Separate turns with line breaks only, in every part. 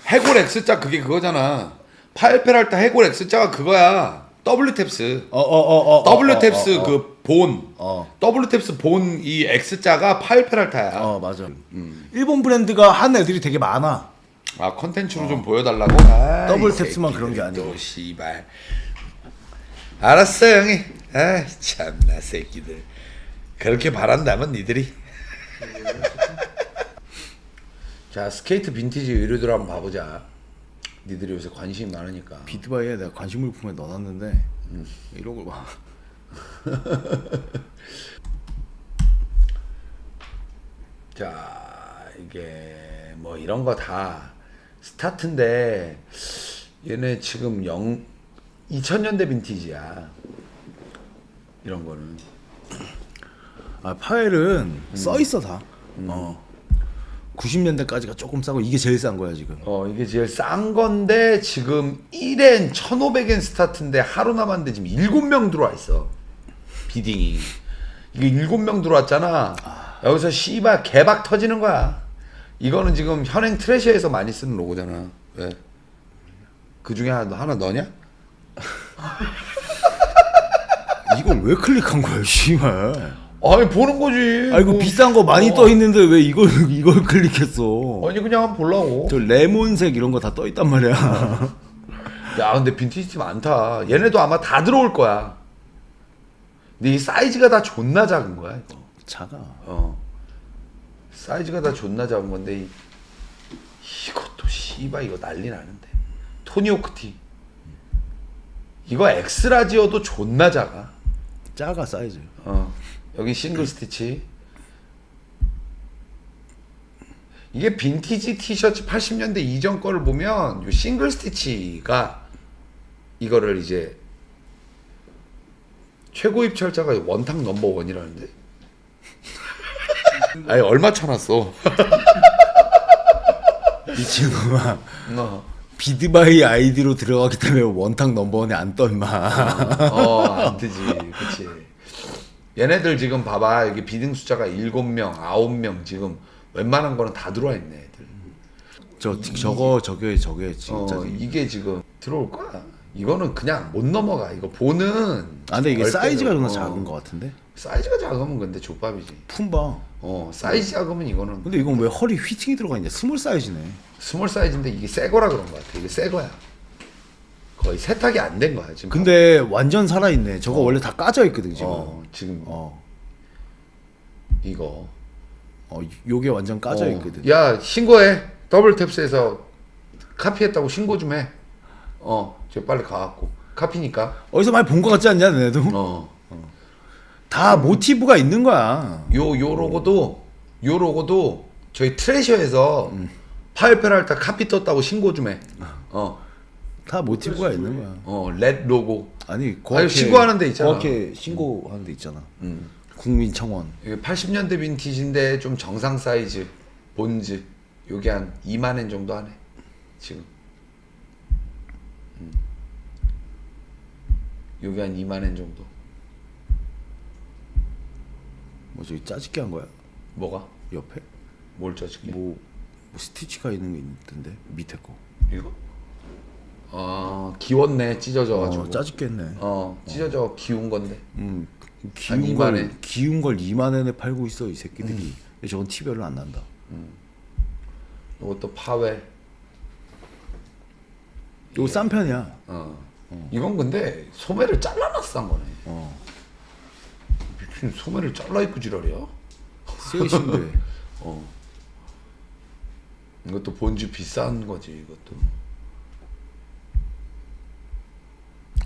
해골 X자 그게 그거잖아. 파일페랄타 해골 X자가 그거야. W탭스. W탭스 그 본. W탭스 본 이 X자가 파일페랄타야.
맞아. 일본 브랜드가 한 애들이 되게 많아.
아 컨텐츠로 좀 보여달라고? 아,
더블
이
탭스만 그런 게 아니고.
또 씨발. 알았어 형이. 아 참나 새끼들. 그렇게 바란다면 니들이. 자 스케이트 빈티지 의류들 한번 봐보자. 니들이 요새 관심이 많으니까.
비트바이에 내가 관심 물품에 넣어놨는데 이런 걸 봐.
자 이게 뭐 이런 거 다 스타트인데 얘네 지금 2000년대 빈티지야. 이런 거는.
아 파일은 써 있어 다. 90년대까지가 조금 싸고 이게 제일 싼 거야 지금.
이게 제일 싼 건데 지금 1엔 1500엔 스타트인데 하루 남았는데 지금 7명 들어와 있어. 비딩이. 이게 7명 들어왔잖아. 여기서 씨발 개박 터지는 거야. 이거는 지금 현행 트레셔에서 많이 쓰는 로고잖아. 왜? 그 중에 하나 너냐?
이걸 왜 클릭한 거야 씨발.
아니 보는 거지.
아 이거 비싼 거 많이 떠 있는데 왜 이걸 클릭했어?
아니 그냥 한번 보려고.
저 레몬색 이런 거 다 떠 있단 말이야.
야 근데 빈티지 팀 많다. 얘네도 아마 다 들어올 거야. 근데 이 사이즈가 다 존나 작은 거야 이거.
작아.
사이즈가 다 존나 작은 건데 이것도 씨발 이거 난리 나는데. 토니오크 티. 이거 엑스라지어도 존나 작아.
작아 사이즈.
여기 싱글 스티치. 이게 빈티지 티셔츠 80년대 이전 거를 보면 요 싱글 스티치가 이거를 이제 최고 입찰자가 원탁 넘버 원이라는데. 아니 얼마 쳐놨어?
미친놈아. 비드바이 아이디로 들어가기 때문에 원탁 넘버원에 안 떠 임마.
안 뜨지. 그치. 얘네들 지금 봐봐. 여기 비딩 숫자가 7명, 9명 지금 웬만한 거는 다 들어와 있네 애들.
저게 진짜.
이게 지금 들어올 거야. 이거는 그냥 못 넘어가. 이거 보는.
근데 이게 사이즈가
얼때는,
존나 작은 거 같은데?
사이즈가 작으면 근데 족밥이지.
품바.
사이즈 작으면 이거는.
근데 이건 왜 허리 휘팅이 들어가 있냐? 스몰 사이즈네.
스몰 사이즈인데 이게 새 거라 그런 거 같아. 이게 새 거야. 거의 세탁이 안 된 거야 지금.
근데 완전 살아있네. 저거 원래 다 까져 있거든 지금.
지금. 이거.
요게 완전 까져 있거든.
야 신고해. 더블탭스에서 카피했다고 신고 좀 해. 저 빨리 가갖고 카피니까.
어디서 많이 본 거 같지 않냐, 너네도? 다 모티브가 있는 거야.
요 로고도 저희 트레셔에서 파일페랄타 카피 떴다고 신고 좀 해.
다 모티브가 있는 거야.
렛 로고.
아니,
신고하는 데 있잖아.
고학회 신고하는 데 있잖아. 국민청원.
이게 80년대 빈티지인데 좀 정상 사이즈, 본즈. 요게 한 2만 엔 정도 하네. 지금. 요게 한 2만 엔 정도.
뭐 저기 짜집게 한 거야?
뭐가?
옆에?
뭘 짜줄게?
뭐 스티치가 있는 게 있던데 밑에 거.
이거? 기웠네. 찢어져가지고.
짜집게 했네.
찢어져 기운 건데.
기운 걸 2만 원에 팔고 있어 이 새끼들이. 저건 티 별로 안 난다.
이것도 파웨.
이거 싼 편이야.
이건 근데 소매를 잘라놨어 한 거네. 미친 소매를 잘라 입고 지랄이야.
셋인데.
이것도 본주 비싼 거지 이것도.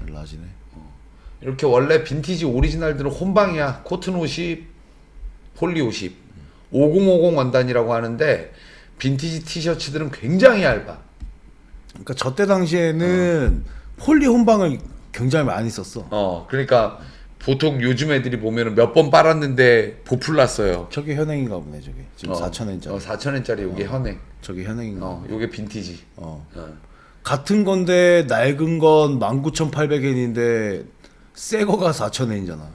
라지네.
이렇게 원래 빈티지 오리지널들은 혼방이야. 코튼 50, 폴리 50, 5050 원단이라고 하는데 빈티지 티셔츠들은 굉장히 얇아.
그러니까 저 때 당시에는 폴리 혼방을 굉장히 많이 썼어.
그러니까 보통 요즘 애들이 보면은 몇 번 빨았는데 보풀 났어요.
저게 현행인가 보네 저게. 지금 4,000엔짜리.
4,000엔짜리 요게 현행.
저게 현행인가.
요게 빈티지.
같은 건데 낡은 건 19,800엔인데 새 거가 4,000엔이잖아.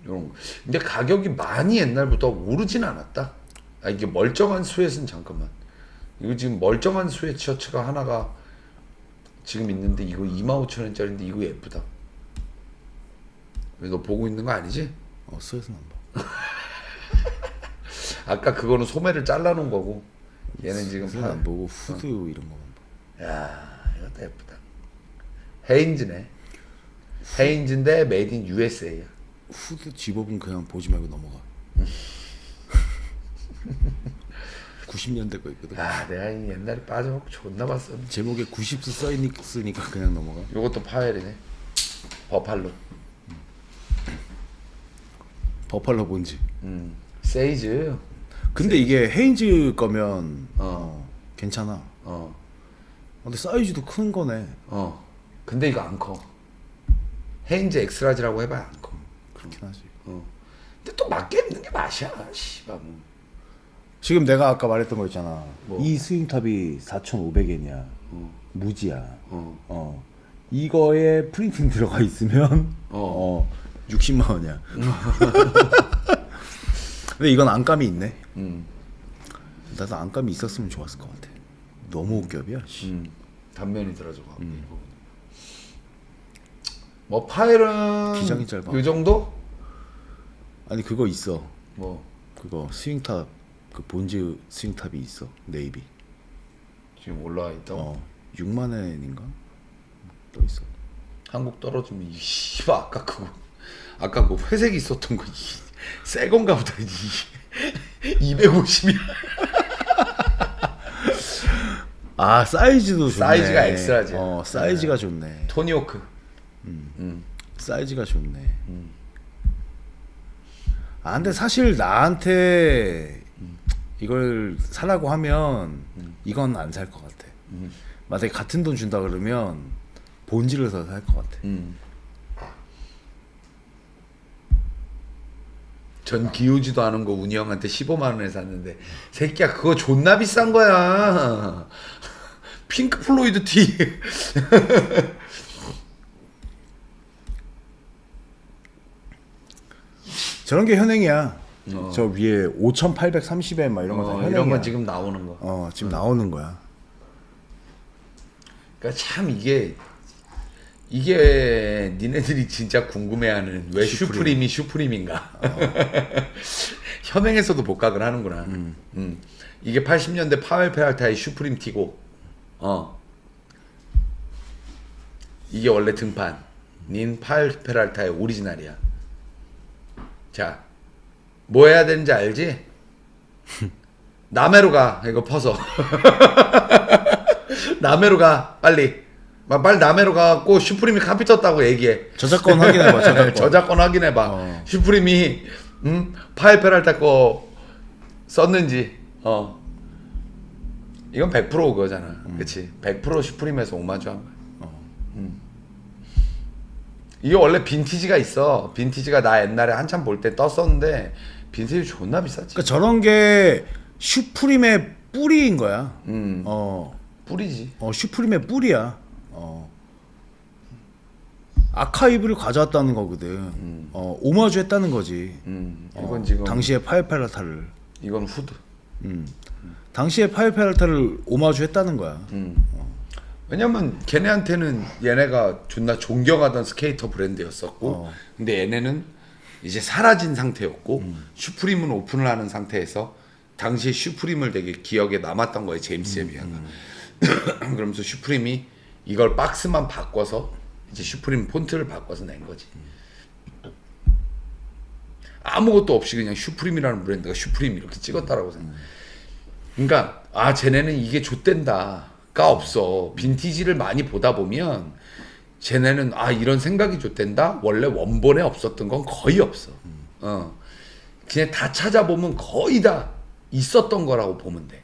이런 거. 근데 가격이 많이 옛날부터 오르진 않았다. 아 이게 멀쩡한 스웨트는 잠깐만. 이거 지금 멀쩡한 스웨트 셔츠가 하나가 지금 있는데 이거 25,000원짜리인데 이거 예쁘다. 왜 너 보고 있는 거 아니지?
스웨트는 안 봐.
아까 그거는 소매를 잘라놓은 거고 얘는 지금
스웨트는 안 보고 후드 이런 거만 봐.
야 이것도 예쁘다. 헤인즈네. 헤인즈인데 메이드 인 USA야.
후드 집업은 그냥 보지 말고 넘어가. 90년대 거 있거든.
아 내가 이 옛날에 빠져먹고 존나 봤어.
제목에 90스 써있으니까 그냥 넘어가.
요것도 파웰이네. 버팔로.
버팔로 본지.
세이즈.
근데 이게 헤인즈 거면
어.
괜찮아.
어.
근데 사이즈도 큰 거네.
어. 근데 이거 안 커. 헤인즈 엑스라지라고 해봐야 안 커.
그렇긴 하지.
어. 근데 또 맞게 입는 게 맛이야. 씨발 뭐.
지금 내가 아까 말했던 거 있잖아.
뭐?
이 스윙탑이 4,500엔이야. 무지야.
어.
이거에 프린팅 들어가 있으면 60만 원이야. 근데 이건 안감이 있네. 나도 안감이 있었으면 좋았을 것 같아. 너무 겹이야. 씨.
단면이 들어져가. 뭐 파일은
기장이 짧아.
요 정도?
아니 그거 있어.
뭐
그거 스윙탑 그 본즈 스윙탑이 있어. 네이비.
지금 올라와 있다고?
6만 원인가? 또 있어.
한국 떨어지면 이 씨발 아까 그 회색 있었던 거 새 건가 보다. 250이야.
아 사이즈도 좋네.
사이즈가 엑스라지야.
사이즈가 좋네.
토니오크.
사이즈가 좋네. 아 근데 사실 나한테 이걸 사라고 하면 이건 안 살 것 같아. 만약에 같은 돈 준다 그러면 본질을 더 살 것 같아.
전 기우지도 않은 거 운이 형한테 15만 원에 샀는데 새끼야 그거 존나 비싼 거야. 핑크 플로이드 티.
저런 게 현행이야. 저 위에 5,830엔 막 이런 거 다 현행이야.
이런 건 지금 나오는 거.
지금 나오는 거야.
그러니까 참 이게 니네들이 진짜 궁금해하는 왜 슈프림이 슈프림인가? 현행에서도 복각을 하는구나. 이게 80년대 파웰 페랄타의 슈프림 티고, 이게 원래 등판인 파웰 페랄타의 오리지널이야. 자, 뭐 해야 되는지 알지? 남해로 가. 이거 퍼서. 남해로 가. 빨리 남해로 가갖고 슈프림이 카피 떴다고 얘기해.
저작권 확인해봐.
저작권 확인해봐. 슈프림이 파일 페랄타 거 썼는지. 이건 100% 그거잖아. 그치? 100% 슈프림에서 오마주 한 거야. 이게 원래 빈티지가 있어. 빈티지가 나 옛날에 한참 볼 때 떴었는데 빈티지 존나 비쌌지.
그러니까 저런 게 슈프림의 뿌리인 거야.
뿌리지.
슈프림의 뿌리야. 아카이브를 가져왔다는 거거든. 오마주 했다는 거지.
이건 지금
당시의 파이페라타를.
이건 후드.
당시의 파이페라타를 오마주 했다는 거야.
왜냐면 걔네한테는 얘네가 존나 존경하던 스케이터 브랜드였었고, 근데 얘네는 이제 사라진 상태였고, 슈프림은 오픈을 하는 상태에서 당시에 슈프림을 되게 기억에 남았던 거예요, 제임스 제비아가. 그러면서 슈프림이 이걸 박스만 바꿔서 이제 슈프림 폰트를 바꿔서 낸 거지. 아무것도 없이 그냥 슈프림이라는 브랜드가 슈프림 이렇게 찍었다라고 생각. 그러니까 쟤네는 이게 좆된다가 없어. 빈티지를 많이 보다 보면 쟤네는 이런 생각이 좆된다. 원래 원본에 없었던 건 거의 없어. 그냥 다 찾아보면 거의 다 있었던 거라고 보면 돼.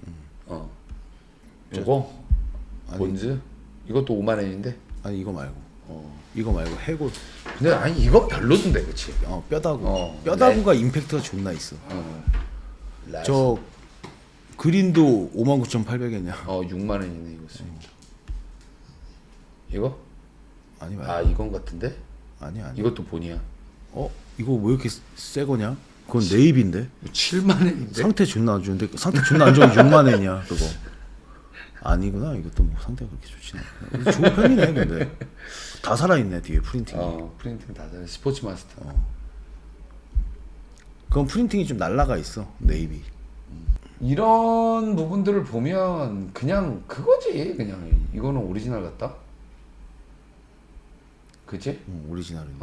이거 본즈 이것도 5만 원인데.
아니 이거 말고. 이거 말고 해골.
근데 이거 별로던데, 그치?
뼈다구. 뼈다구가 임팩트가 존나 있어.
라스.
저 그린도 59,800엔이야.
6만 원이네 이거. 이거?
아니 말고.
이건 같은데?
아니.
이것도 본이야.
이거 왜 이렇게 새 거냐? 그건 네이비인데
7만 엔인데.
상태 존나 안 좋은데 상태 존나 안 좋은 6만 엔이야 그거. 아니구나 이것도 뭐 상태가 그렇게 좋진 않아. 좋은 편이네 근데 다 살아있네 뒤에 프린팅이.
프린팅 다 잘. 스포츠 마스터.
그건 프린팅이 좀 날라가 있어 네이비.
이런 부분들을 보면 그냥 그거지. 그냥 이거는 오리지널 같다. 그치?
오리지널이네.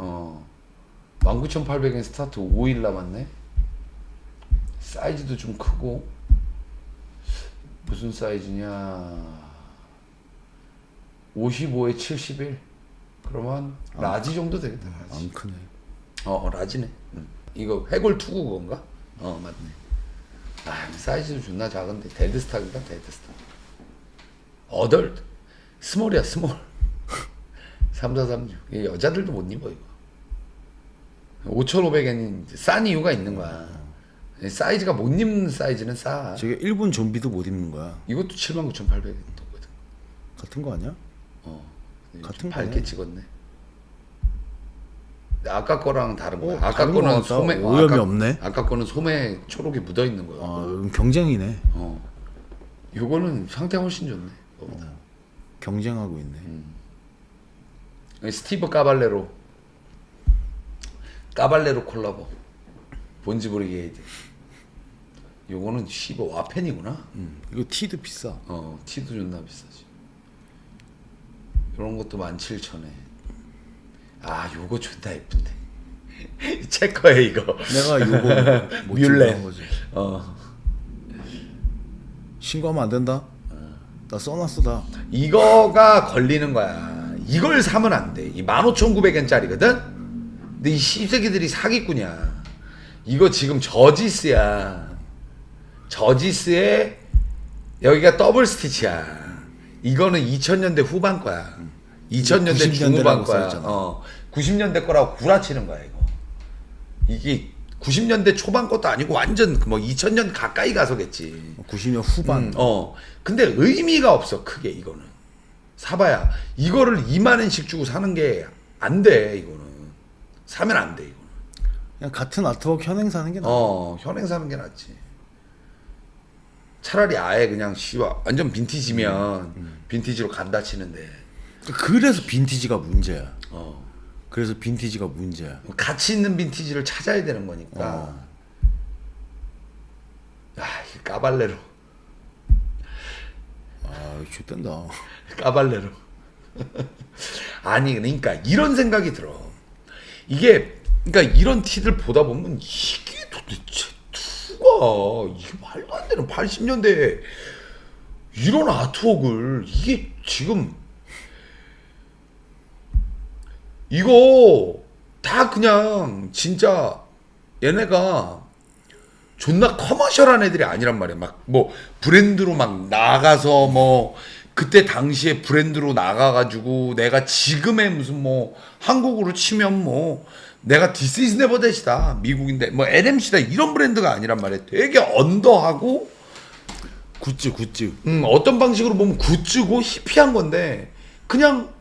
19,800엔 스타트 5일 남았네. 사이즈도 좀 크고. 무슨 사이즈냐? 55에 71. 그러면 라지 정도 되겠다. 라지.
안 크네.
라지네. 이거 해골 투구 건가? 맞네. 사이즈도 존나 작은데 데드스탁인가? 데드스탁. 어덜트. 스몰이야 스몰. 3436. 이게 여자들도 못 입어 이거. 5,500엔이 싼 이유가 있는 거야. 사이즈가 못 입는 사이즈는 싸.
저게 일본 좀비도 못 입는 거야.
이것도 79,800엔 거든.
같은 거 아니야? 같은
밝게
거네.
찍었네. 아까 거랑 다른 거야. 아까
다른 거
거는
같다.
소매
오염이 없네.
아까 거는 소매 초록이 묻어 있는 거야.
경쟁이네.
요거는 상태 훨씬 좋네. 그거보다.
경쟁하고 있네.
스티브 까발레로 콜라보. 본지브리게이드. 요거는 시버 와펜이구나.
이거 티도 비싸.
티도 존나 비싸지. 요런 것도 17,000에. 요거 존나 예쁜데. 체커에 이거.
내가 이거 못
뮬렌.
찍는 거지. 신고하면 안 된다. 나 써놨어 다.
이거가 걸리는 거야. 이걸 사면 안 돼. 이 15,900엔짜리거든? 근데 이 씹새끼들이 사기꾼이야. 이거 지금 저지스야. 저지스에 여기가 더블 스티치야. 이거는 2000년대 후반 거야. 2000년대
90년대
중후반
라고
거야.
써있잖아.
90년대 거라고 구라치는 거야 이거. 이게 90년대 초반 것도 아니고 완전 뭐 2000년 가까이 가서겠지.
90년 후반.
근데 의미가 없어 크게 이거는. 사봐야 이거를 2만 원씩 주고 사는 게 안 돼. 이거는 사면 안 돼. 이거는.
그냥 같은 아트워크 현행 사는 게 나아.
현행 사는 게 낫지. 차라리 아예 그냥 완전 빈티지면 빈티지로 간다 치는데.
그래서 빈티지가 문제야. 그래서 빈티지가 문제야.
가치 있는 빈티지를 찾아야 되는 거니까. 이 까발레로.
좋댄다.
까발레로. 아니 그러니까 이런 생각이 들어. 이게 그러니까 이런 티들 보다 보면 이게 도대체 투가 이게 말도 안 되는 80년대 이런 아트웍을 이게 지금 이거 다 그냥 진짜 얘네가 존나 커머셜한 애들이 아니란 말이야. 막 뭐 브랜드로 막 나가서 뭐 그때 당시에 브랜드로 나가가지고 내가 지금의 무슨 뭐 한국으로 치면 뭐 내가 This is never that이다 미국인데 뭐 LMC다 이런 브랜드가 아니란 말이야. 되게 언더하고
굿즈.
어떤 방식으로 보면 굿즈고 히피한 건데 그냥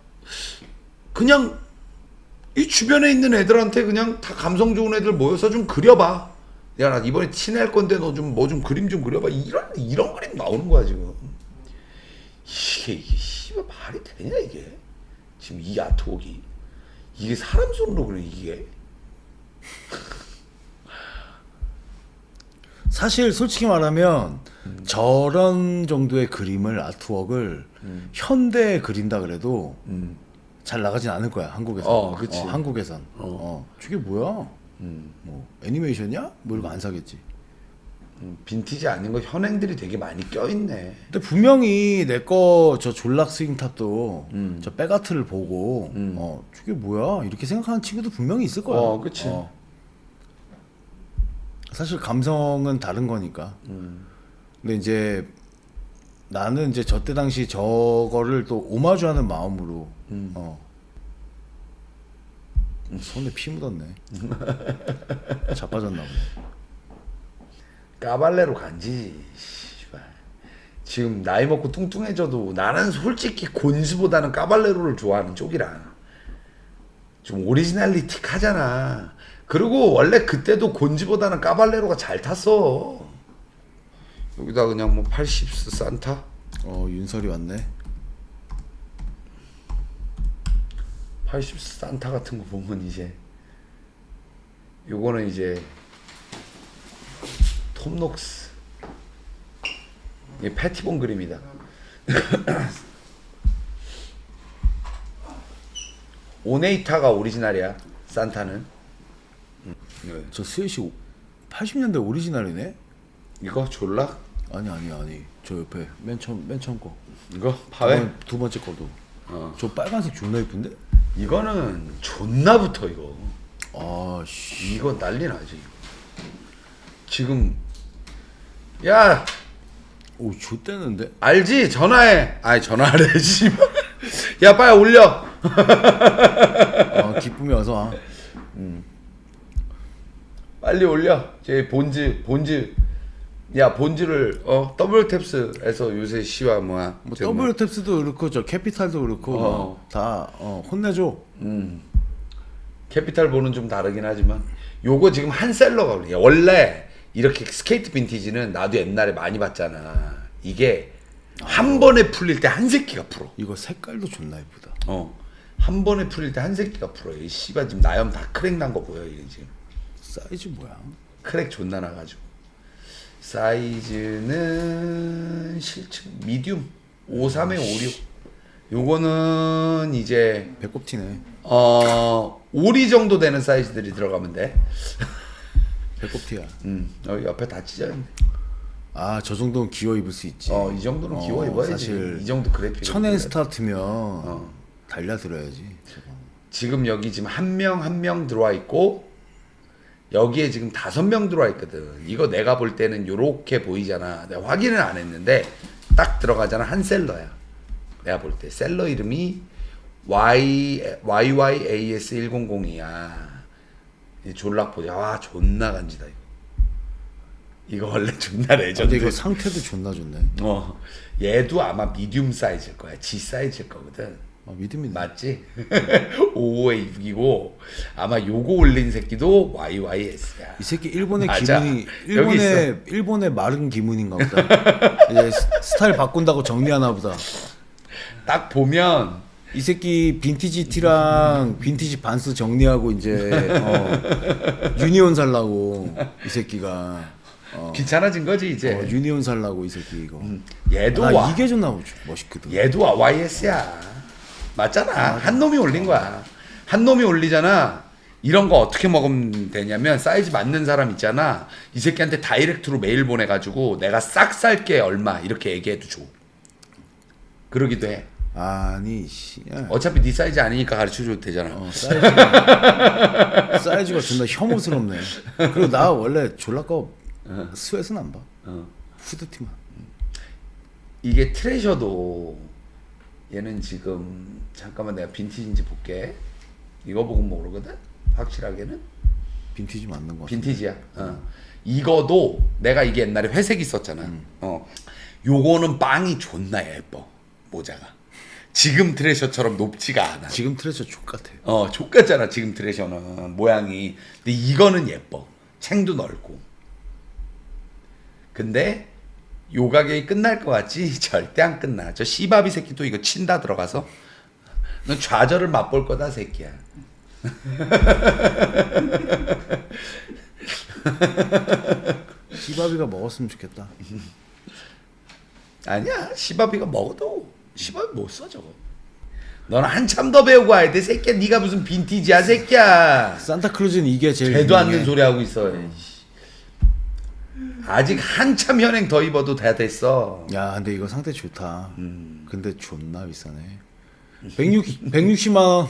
이 주변에 있는 애들한테 그냥 다 감성 좋은 애들 모여서 좀 그려봐. 야, 나 이번에 티 낼 건데 너 좀 뭐 좀 그림 좀 그려봐. 이런 그림 나오는 거야 지금. 이게 씨발 말이 되냐 이게? 지금 이 아트웍이 이게 사람 손으로 그려 이게?
사실 솔직히 말하면 저런 정도의 그림을 아트웍을 현대에 그린다 그래도 잘 나가진 않을 거야 한국에서.
그치.
한국에선. 저게 뭐야? 뭐 애니메이션이야? 뭐 이런 거 안 사겠지.
빈티지 아닌 거 현행들이 되게 많이 껴있네.
근데 분명히 내 거 저 졸락 스윙탑도 저 백아트를 보고 저게 뭐야 이렇게 생각하는 친구도 분명히 있을 거야.
그치.
사실 감성은 다른 거니까. 근데 이제 나는 이제 저때 당시 저거를 또 오마주하는 마음으로 손에 피 묻었네. 자빠졌나 보네.
까발레로 간지. 씨발. 지금 나이 먹고 뚱뚱해져도 나는 솔직히 곤스보다는 까발레로를 좋아하는 쪽이라. 좀 오리지널리틱하잖아. 그리고 원래 그때도 곤지보다는 까발레로가 잘 탔어. 여기다 그냥 뭐 80스 산타.
윤설이 왔네.
80스 산타 같은 거 보면 이제 요거는 이제 톰녹스. 이게 패티본 그림이다. 오네이타가 오리지널이야. 산타는.
저 스웨시 80년대 오리지널이네?
이거 졸라?
아니. 저 옆에 맨 처음 거.
이거 파웨?
두 번째 거도.
어.
저 빨간색 존나 이쁜데?
이거는 존나 붙어 이거.
아씨.
이거 난리 나지. 지금 야
오, 좆대는데?
알지? 전화해. 아니 전화를 해지. 야 빨리 올려.
기쁨이 와서 와.
빨리 올려. 제 본즈. 야 본즈를 더블 탭스에서 요새 시와 뭐야.
뭐 더블 탭스도 그렇고 저 캐피탈도 그렇고 다 혼내줘.
캐피탈 보는 좀 다르긴 하지만 요거 지금 한 셀러가 올려. 원래 이렇게 스케이트 빈티지는 나도 옛날에 많이 봤잖아. 이게 한 번에 풀릴 때 한 새끼가 풀어.
이거 색깔도 존나 이쁘다.
한 번에 풀릴 때 한 새끼가 풀어. 이 씨발 지금 나염 다 크랙 난 거 보여 이게 지금.
사이즈 뭐야?
크랙 존나 나가지고. 사이즈는 실측 미디움 53에 56. 요거는 이제
배꼽 튀네.
5리 정도 되는 사이즈들이 들어가면 돼.
배꼽 티야.
여기 옆에 다 찢어졌네.
저 정도는 기어 입을 수 있지.
이 정도는 기워 입어야지.
사실
이 정도 그래픽.
천엔 스타트면 달려들어야지.
지금 여기 지금 한 명 들어와 있고 여기에 지금 5명 들어와 있거든. 이거 내가 볼 때는 요렇게 보이잖아. 내가 확인을 안 했는데 딱 들어가잖아. 한 셀러야. 내가 볼 때 셀러 이름이 YYAS100이야. 졸락 보자. 와 존나 간지다 이거. 이거 원래 존나 레전드.
근데 이거 상태도 존나 좋네.
얘도 아마 미디움 사이즈일 거야. G 사이즈일 거거든.
믿음이
맞지? 55에 6이고 아마 요거 올린 새끼도 YYS야.
이 새끼 일본의
맞아.
기문이
여기 있어.
일본의 마른 기문인가 보다. 이제 스타일 바꾼다고 정리하나 보다.
딱 보면
이 새끼 빈티지 티랑 빈티지 반스 정리하고 이제 유니온 살라고 이 새끼가
귀찮아진 거지 이제.
유니온 살라고 이 새끼 이거.
얘도
이게 존나 멋있거든.
얘도 YS야. 맞잖아. 한 놈이 올린 거야. 한 놈이 올리잖아. 이런 거 어떻게 먹으면 되냐면 사이즈 맞는 사람 있잖아. 이 새끼한테 다이렉트로 메일 보내가지고 내가 싹 살게 얼마 이렇게 얘기해도 줘. 그러기도 해.
아니 씨.
어차피 네 사이즈 아니니까 가르쳐줘도 되잖아.
사이즈가 존나 혐오스럽네. 그리고 나 원래 졸라꺼 스웨스는 안 봐. 후드티만.
이게 트레셔도 얘는 지금 잠깐만 내가 빈티지인지 볼게. 이거 보고 모르거든. 확실하게는
빈티지 맞는 거 같아.
빈티지야. 이거도 내가 이게 옛날에 회색 있었잖아. 요거는 빵이 존나 예뻐. 모자가 지금 트레셔처럼 높지가 않아.
지금 트레저 족같아.
족같잖아 지금 트레셔는 모양이. 근데 이거는 예뻐. 챙도 넓고. 근데 요 가격이 끝날 것 같지? 절대 안 끝나. 저 씨바비 새끼도 이거 친다 들어가서 넌 좌절을 맛볼 거다 새끼야.
시바비가 먹었으면 좋겠다.
아니야 씨바비가 먹어도 씨바비 못 써 저거. 너는 한참 더 배우고 와야 돼 새끼야. 네가 무슨 빈티지야 새끼야.
산타클로즈는 이게 제일
되도
유명해.
않는 소리 하고 있어. 아직 한참 현행 더 입어도 다 됐어.
야, 근데 이거 상태 좋다. 근데 존나 비싸네. 160만 원.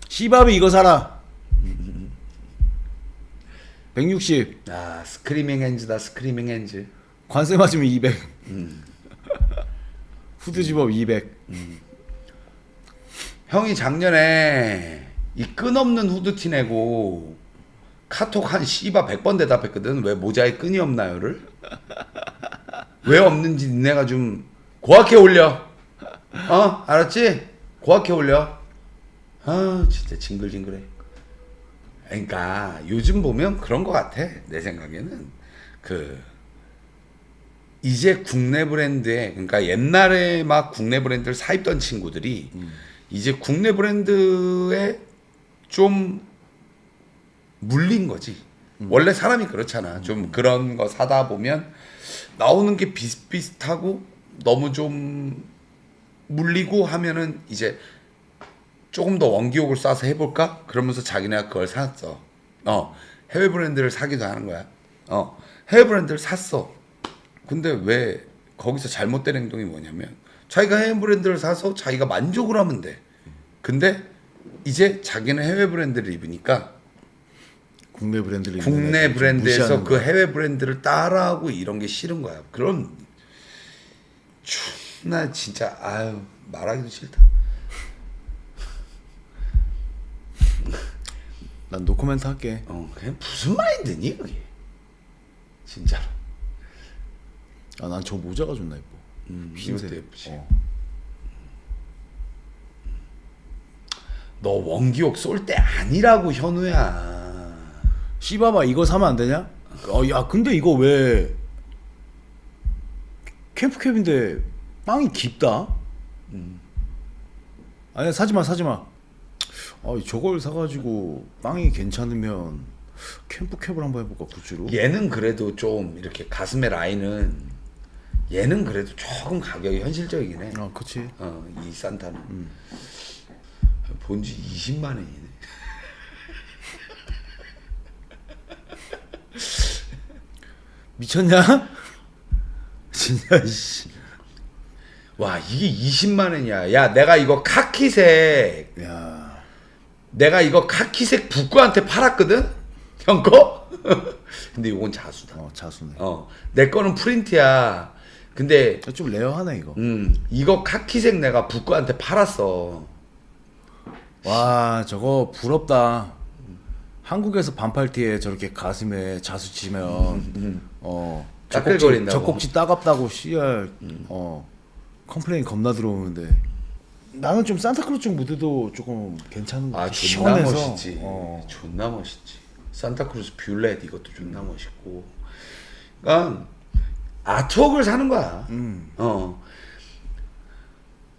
시바비 이거 사라. 160.
스크리밍 핸즈다 스크리밍 핸즈.
관세 맞으면 200. 후드 집업 200.
형이 작년에 이 끈없는 후드티 내고 카톡 한 씨바 100번 대답했거든. 왜 모자에 끈이 없나요를? 왜 없는지 니네가 좀 고학해 올려. 알았지? 고학해 올려. 진짜 징글징글해. 그러니까 요즘 보면 그런 거 같아. 내 생각에는 이제 국내 브랜드에, 그러니까 옛날에 막 국내 브랜드를 사입던 친구들이 이제 국내 브랜드에 좀 물린 거지. 원래 사람이 그렇잖아. 좀 그런 거 사다 보면 나오는 게 비슷비슷하고 너무 좀 물리고 하면은 이제 조금 더 원기옥을 쏴서 해볼까? 그러면서 자기네가 그걸 샀어. 해외 브랜드를 사기도 하는 거야. 해외 브랜드를 샀어. 근데 왜 거기서 잘못된 행동이 뭐냐면 자기가 해외 브랜드를 사서 자기가 만족을 하면 돼. 근데 이제 자기는 해외 브랜드를 입으니까
국내 브랜드를
국내 브랜드에서
무시하는
그
거야.
해외 브랜드를 따라하고 이런 게 싫은 거야. 그런 나 진짜 아유 말하기도 싫다.
난 노코멘트 할게.
그냥 무슨 마인드니 그게 진짜로.
난 저 모자가 존나 예뻐.
이것도 예쁘지.
어.
너 원기옥 쏠 때 아니라고 현우야.
씨바바 이거 사면 안 되냐? 야 근데 이거 왜 캠프캡인데 빵이 깊다? 아니야 사지마. 저걸 사가지고 빵이 괜찮으면 캠프캡을 한번 해볼까 굿즈로?
얘는 그래도 좀 이렇게 가슴의 라인은 얘는 그래도 조금 가격이 현실적이긴 해.
그치.
이 산타는 본지 20만 원이네.
미쳤냐? 진짜 씨.
와 이게 20만 원이야. 야 내가 이거 카키색
야.
내가 이거 카키색 북구한테 팔았거든? 형 거? 근데 이건 자수다.
자수네.
내 거는 프린트야. 근데
좀 레어하네 이거.
이거 카키색 내가 북구한테 팔았어.
와 저거 부럽다. 한국에서 반팔티에 저렇게 가슴에 자수 치면
까끌거린다고.
젖꼭지 따갑다고 씨알 컴플레인 겁나 들어오는데 나는 좀 산타클로스 쪽 무드도 조금 괜찮은 것 같아.
존나
시원해서.
멋있지. 존나 멋있지. 산타크루스 뷰렛 이것도 존나 멋있고. 그러니까 아트웍을 사는 거야.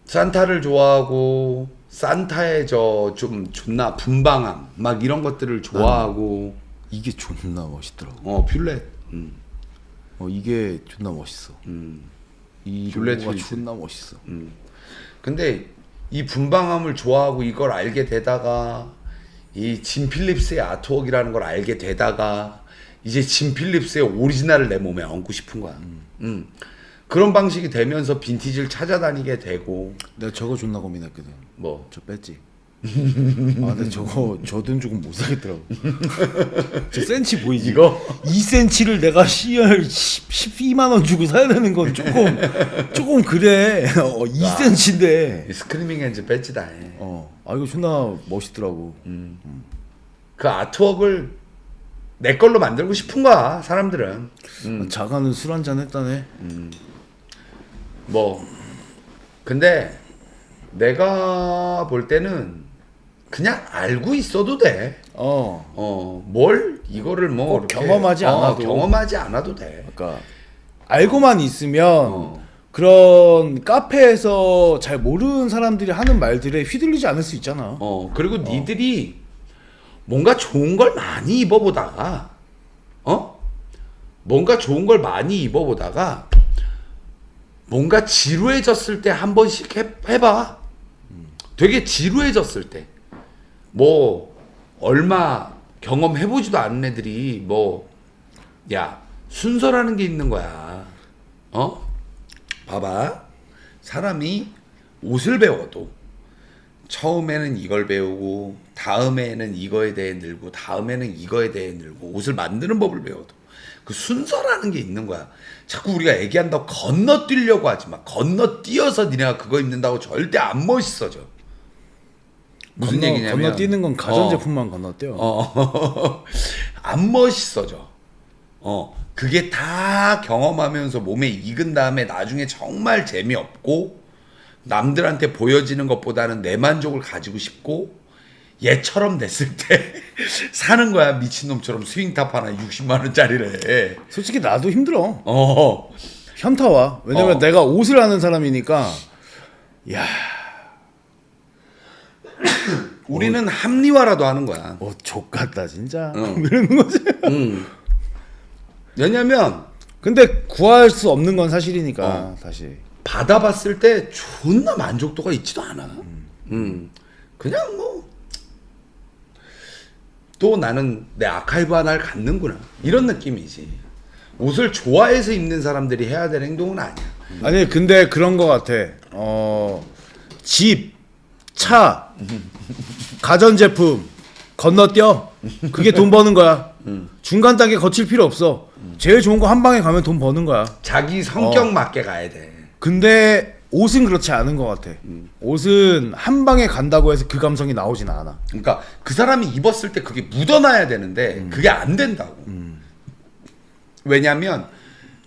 산타를 좋아하고 산타의 저 좀 존나 분방함 막 이런 것들을 좋아하고.
이게 존나 멋있더라고.
뷰렛.
이게 존나 멋있어. 이
뷰렛
로고가
휠즈.
존나 멋있어.
근데 이 분방함을 좋아하고 이걸 알게 되다가 이 짐 필립스의 아트웍이라는 걸 알게 되다가 이제 짐 필립스의 오리지널을 내 몸에 얹고 싶은 거야. 그런 방식이 되면서 빈티지를 찾아다니게 되고.
내가 저거 존나 고민했거든.
뭐
저 뺐지. 근데 저거 저 돈 주고 못 사겠더라고. 저 센치 보이지?
이거?
2cm를 내가 CR 12만 원 주고 사야 되는 건 조금 그래. 2cm인데.
스크리밍 엔즈 배지다.
이거 존나 멋있더라고.
그 아트웍을 내 걸로 만들고 싶은 거야 사람들은.
자가는 술 한잔 했다네.
뭐 근데 내가 볼 때는 그냥 알고 있어도 돼. 뭘 이거를 뭐
꼭 경험하지 않아도.
경험하지 않아도 돼.
그러니까 알고만 있으면 그런 카페에서 잘 모르는 사람들이 하는 말들에 휘둘리지 않을 수 있잖아.
그리고 니들이 뭔가 좋은 걸 많이 입어보다가 뭔가 좋은 걸 많이 입어보다가 뭔가 지루해졌을 때 한 번씩 해봐. 되게 지루해졌을 때. 뭐 얼마 경험해보지도 않은 애들이 야 순서라는 게 있는 거야. 봐봐. 사람이 옷을 배워도 처음에는 이걸 배우고 다음에는 이거에 대해 늘고 다음에는 이거에 대해 늘고 옷을 만드는 법을 배워도 그 순서라는 게 있는 거야. 자꾸 우리가 얘기한다고 건너뛰려고 하지 마. 건너뛰어서 니네가 그거 입는다고 절대 안 멋있어져. 무슨 얘기냐면
건너뛰는 건 가전제품만 건너뛰어.
안 멋있어져. 그게 다 경험하면서 몸에 익은 다음에 나중에 정말 재미없고 남들한테 보여지는 것보다는 내 만족을 가지고 싶고 얘처럼 됐을 때 사는 거야. 미친놈처럼 스윙탑 하나 60만 원짜리래.
솔직히 나도 힘들어.
어.
현타와. 왜냐면 내가 옷을 하는 사람이니까. 야,
우리는 합리화라도 하는 거야.
족같다 진짜.
응.
이러는 거지.
왜냐면
근데 구할 수 없는 건 사실이니까 다시.
받아봤을 때 존나 만족도가 있지도 않아. 그냥 뭐 또 나는 내 아카이브 하나를 갖는구나 이런 느낌이지. 옷을 좋아해서 입는 사람들이 해야 될 행동은 아니야.
아니 근데 그런 거 같아. 집, 차, 가전제품 건너뛰어. 그게 돈 버는 거야. 중간 단계 거칠 필요 없어. 제일 좋은 거 한 방에 가면 돈 버는 거야.
자기 성격 맞게 가야 돼.
근데 옷은 그렇지 않은 것 같아. 옷은 한 방에 간다고 해서 그 감성이 나오진 않아.
그러니까 그 사람이 입었을 때 그게 묻어나야 되는데 그게 안 된다고. 왜냐면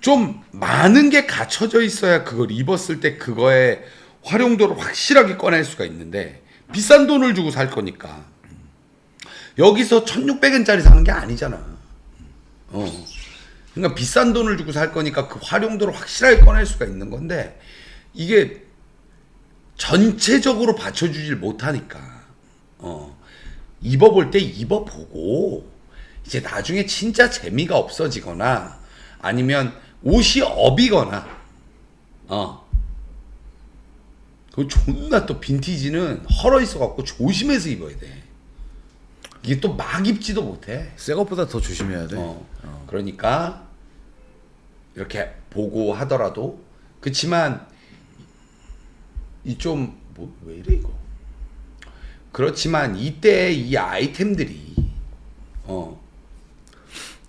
좀 많은 게 갖춰져 있어야 그걸 입었을 때 그거의 활용도를 확실하게 꺼낼 수가 있는데 비싼 돈을 주고 살 거니까 여기서 1600엔짜리 사는 게 아니잖아. 그러니까 비싼 돈을 주고 살 거니까 그 활용도를 확실하게 꺼낼 수가 있는 건데 이게 전체적으로 받쳐주질 못하니까 입어볼 때 입어보고 이제 나중에 진짜 재미가 없어지거나 아니면 옷이 업이거나 그 존나 또 빈티지는 헐어 있어갖고 조심해서 입어야 돼. 이게 또 막 입지도 못해.
새 것보다 더 조심해야 돼.
그러니까 이렇게 보고 하더라도 그치만 이 좀 뭐 왜 이래 이거. 그렇지만 이때 이 아이템들이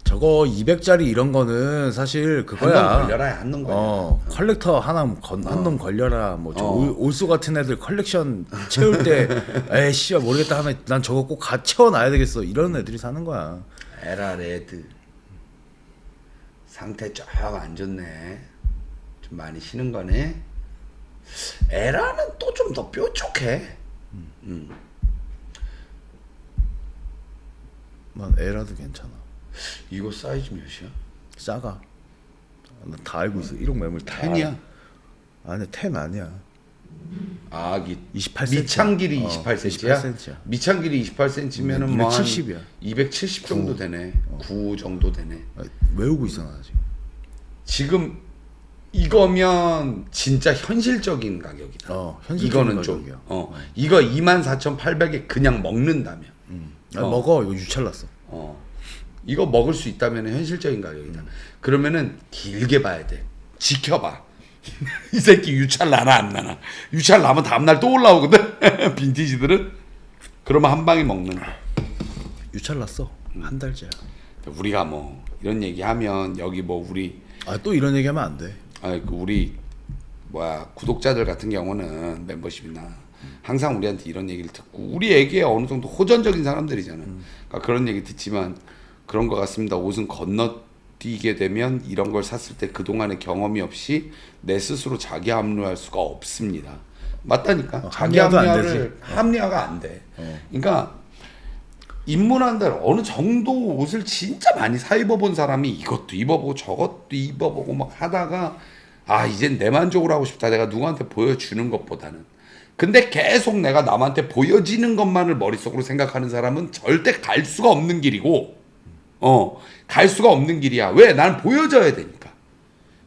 저거 200짜리 이런 거는 사실 그거야.
한 놈 걸려라 한 놈 걸려.
컬렉터 한 놈 걸려라. 뭐 저 올소 같은 애들 컬렉션 채울 때 에이 씨야 모르겠다 하면 난 저거 꼭 채워놔야 되겠어. 이런 애들이 사는 거야.
에라 레드 상태 쫙 안 좋네. 좀 많이 쉬는 거네. 에라는 또 좀 더 뾰족해.
난 에라도 괜찮아.
이거 사이즈 몇이야?
싸가. 나 다 알고 있어. 1억 매물 다.
10이야?
아니 10 아니야.
아,
28cm.
미창 길이 28cm야?
28cm야.
미창 길이 28cm면은 뭐
270이야.
270 정도 되네. 9 정도 되네.
외우고 있어 나 지금.
지금 이거면 진짜 현실적인 가격이다.
현실적인
이거는
가격이야.
좀 이거 24,800에 그냥 먹는다면
먹어. 이거 유찰났어.
이거 먹을 수 있다면 현실적인 가격이다. 그러면은 길게 봐야 돼. 지켜봐. 이 새끼 유찰 나나 안 나나. 유찰 나면 다음날 또 올라오거든. 빈티지들은. 그러면 한 방에 먹는 거.
유찰났어. 한 달째야.
우리가 뭐 이런 얘기하면 여기 뭐 우리
또 이런 얘기하면 안 돼.
우리 구독자들 같은 경우는 멤버십이나 항상 우리한테 이런 얘기를 듣고 우리에게 어느 정도 호전적인 사람들이잖아. 그러니까 그런 얘기 듣지만 그런 것 같습니다. 옷은 건너뛰게 되면 이런 걸 샀을 때 그동안의 경험이 없이 내 스스로 자기 합리화할 수가 없습니다. 맞다니까. 자기 합리화가 안 돼. 그러니까 입문한다 어느 정도 옷을 진짜 많이 사 입어본 사람이 이것도 입어보고 저것도 입어보고 막 하다가 이젠 내 만족을 하고 싶다. 내가 누구한테 보여주는 것보다는. 근데 계속 내가 남한테 보여지는 것만을 머릿속으로 생각하는 사람은 절대 갈 수가 없는 길이고 갈 수가 없는 길이야. 왜? 난 보여져야 되니까.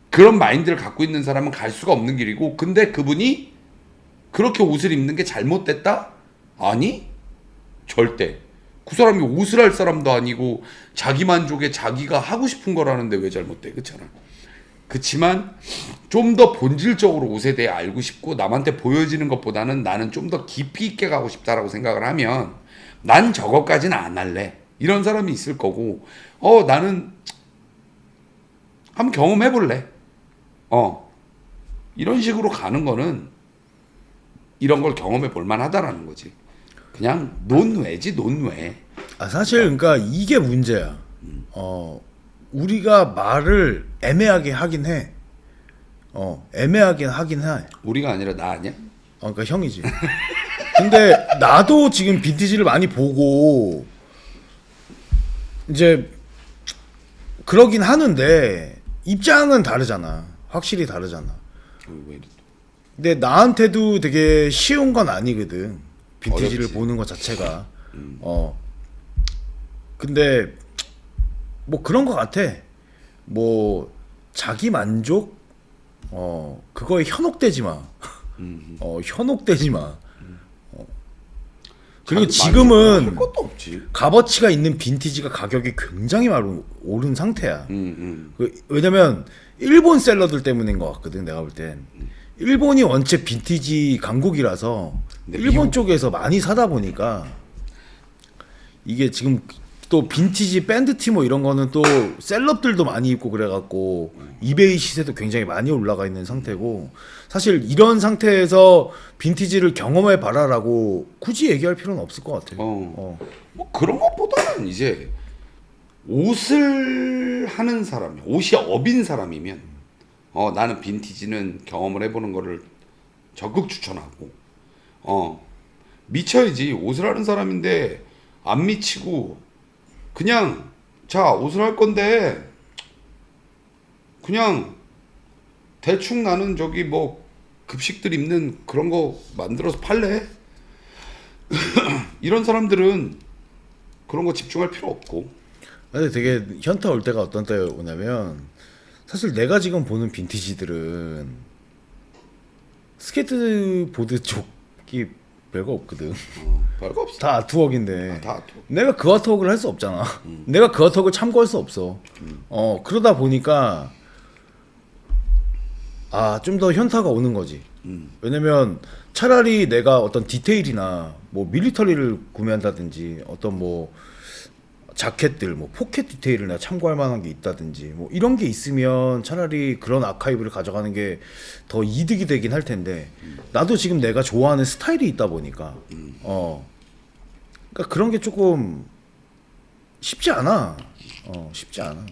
그런 마인드를 갖고 있는 사람은 갈 수가 없는 길이고 근데 그분이 그렇게 옷을 입는 게 잘못됐다? 아니 절대. 그 사람이 옷을 할 사람도 아니고 자기 만족에 자기가 하고 싶은 거라는데 왜 잘못돼? 그렇잖아. 그치만 좀 더 본질적으로 옷에 대해 알고 싶고 남한테 보여지는 것보다는 나는 좀 더 깊이 있게 가고 싶다라고 생각을 하면 난 저것까지는 안 할래. 이런 사람이 있을 거고 나는 한번 경험해 볼래. 이런 식으로 가는 거는 이런 걸 경험해 볼 만하다라는 거지. 그냥 논외지 논외.
사실 그러니까 이게 문제야. 우리가 말을 애매하게 하긴 해. 애매하게 하긴 해.
우리가 아니라 나 아니야?
그러니까 형이지. 근데 나도 지금 빈티지를 많이 보고 이제 그러긴 하는데 입장은 다르잖아. 확실히 다르잖아.
왜 이래 또.
근데 나한테도 되게 쉬운 건 아니거든. 빈티지를
어렵지.
보는 것 자체가. 근데 뭐 그런 것 같아. 뭐 자기 만족 그거에 현혹되지 마. 현혹되지 마. 그리고 지금은
할 것도 없지.
값어치가 있는 빈티지가 가격이 굉장히 많이 오른 상태야. 왜냐면 일본 셀러들 때문인 것 같거든. 내가 볼 땐. 일본이 원체 빈티지 강국이라서
근데
일본
미국-
쪽에서 많이 사다 보니까 이게 지금 또 빈티지 밴드티 뭐 이런 거는 또 셀럽들도 많이 입고 그래갖고 이베이 시세도 굉장히 많이 올라가 있는 상태고 사실 이런 상태에서 빈티지를 경험해 봐라라고 굳이 얘기할 필요는 없을 것 같아.
뭐 그런 것보다는 이제 옷을 하는 사람이 옷이 업인 사람이면 나는 빈티지는 경험을 해보는 거를 적극 추천하고 미쳐야지. 옷을 하는 사람인데 안 미치고 그냥 자 옷을 할 건데 그냥 대충 나는 저기 뭐 급식들 입는 그런 거 만들어서 팔래? 이런 사람들은 그런 거 집중할 필요 없고.
근데 되게 현타 올 때가 어떤 때 오냐면 사실 내가 지금 보는 빈티지들은 스케이트보드 쪽이 별거 없거든.
별거 없어.
다 아트웍인데
다 아트.
내가 그 아트웍을 할 수 없잖아. 내가 그 아트웍을 참고할 수 없어. 그러다 보니까 좀 더 현타가 오는 거지. 왜냐면 차라리 내가 어떤 디테일이나 뭐 밀리터리를 구매한다든지 어떤 뭐 자켓들 뭐 포켓 디테일을 내가 참고할 만한 게 있다든지 뭐 이런 게 있으면 차라리 그런 아카이브를 가져가는 게 더 이득이 되긴 할 텐데 나도 지금 내가 좋아하는 스타일이 있다 보니까 그러니까 그런 게 조금 쉽지 않아. 쉽지 않아.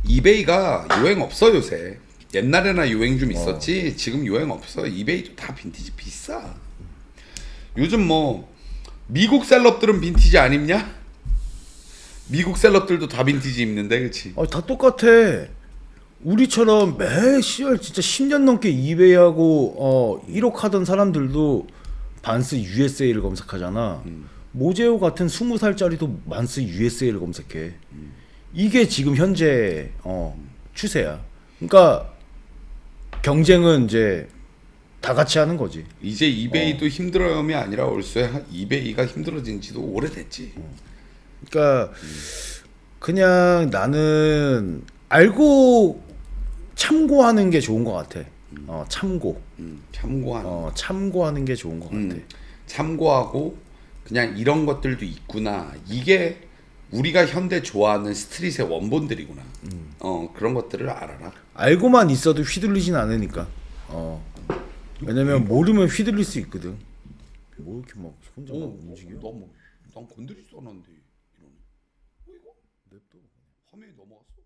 이베이가 유행 없어 요새. 옛날에나 유행 좀 있었지. 지금 유행 없어. 이베이도 다 빈티지 비싸. 요즘 뭐 미국 셀럽들은 빈티지 안 입냐? 미국 셀럽들도 다 빈티지 입는데, 그렇지?
다 똑같아. 우리처럼 매 시월 진짜 10년 넘게 이베이하고 1억 하던 사람들도 반스 USA를 검색하잖아. 모제오 같은 20살짜리도 반스 USA를 검색해. 이게 지금 현재 추세야. 그러니까 경쟁은 이제 다 같이 하는 거지.
이제 이베이도 힘들어요이 아니라 올수에 이베이가 힘들어진 지도 오래됐지.
그러니까 그냥 나는 알고 참고하는 게 좋은 것 같아.
참고하는.
참고하는 게 좋은 것 같아.
참고하고 그냥 이런 것들도 있구나. 이게 우리가 현대 좋아하는 스트릿의 원본들이구나. 그런 것들을 알아라.
알고만 있어도 휘둘리진 않으니까. 왜냐면 모르면 휘둘릴 수 있거든. 뭐 이렇게 막 혼자 막 움직여?
난 건드리지도 않았는데 이러네. 이거? 냅둬. 화면이 넘어갔어.